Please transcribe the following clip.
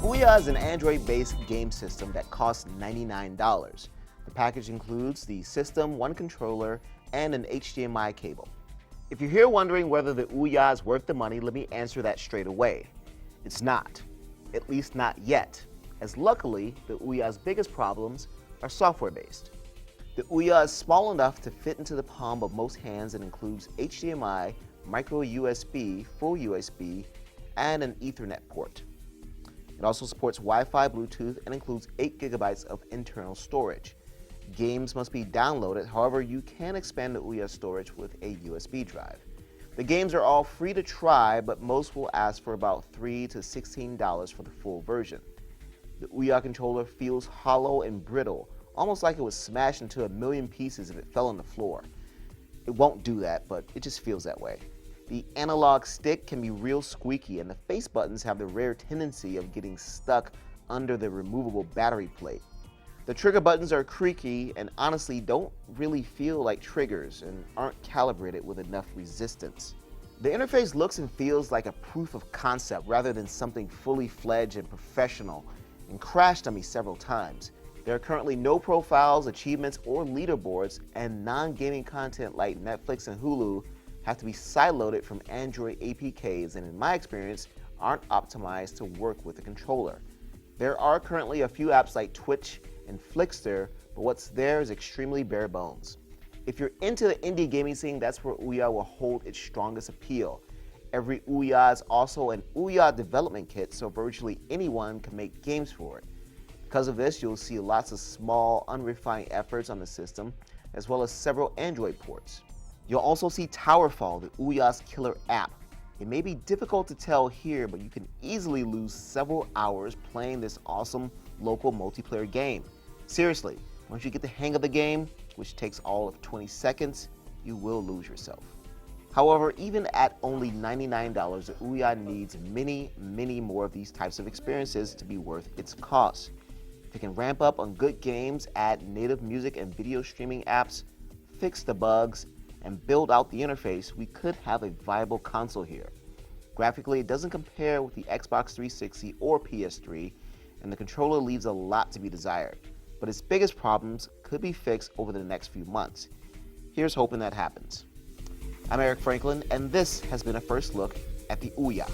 Ouya is an Android-based game system that costs $99. The package includes the system, one controller, and an HDMI cable. If you're here wondering whether the Ouya is worth the money, let me answer that straight away. It's not. At least not yet, as luckily, the Ouya's biggest problems are software-based. The Ouya is small enough to fit into the palm of most hands and includes HDMI, micro USB, full USB, and an Ethernet port. It also supports Wi-Fi, Bluetooth, and includes 8 GB of internal storage. Games must be downloaded, however, you can expand the Ouya storage with a USB drive. The games are all free to try, but most will ask for about $3 to $16 for the full version. The Ouya controller feels hollow and brittle, almost like it was smashed into a million pieces if it fell on the floor. It won't do that, but it just feels that way. The analog stick can be real squeaky, and the face buttons have the rare tendency of getting stuck under the removable battery plate. The trigger buttons are creaky and honestly don't really feel like triggers and aren't calibrated with enough resistance. The interface looks and feels like a proof of concept rather than something fully fledged and professional, and crashed on me several times. There are currently no profiles, achievements, or leaderboards, and non-gaming content like Netflix and Hulu have to be sideloaded from Android APKs and in my experience aren't optimized to work with the controller. There are currently a few apps like Twitch and Flickster, but what's there is extremely bare bones. If you're into the indie gaming scene, that's where Ouya will hold its strongest appeal. Every Ouya is also an Ouya development kit, so virtually anyone can make games for it. Because of this, you'll see lots of small, unrefined efforts on the system, as well as several Android ports. You'll also see Towerfall, the Ouya's killer app. It may be difficult to tell here, but you can easily lose several hours playing this awesome local multiplayer game. Seriously, once you get the hang of the game, which takes all of 20 seconds, you will lose yourself. However, even at only $99, the Ouya needs many more of these types of experiences to be worth its cost. If it can ramp up on good games, add native music and video streaming apps, fix the bugs, and build out the interface, we could have a viable console here. Graphically, it doesn't compare with the Xbox 360 or PS3, and the controller leaves a lot to be desired. But its biggest problems could be fixed over the next few months. Here's hoping that happens. I'm Eric Franklin, and this has been a first look at the Ouya.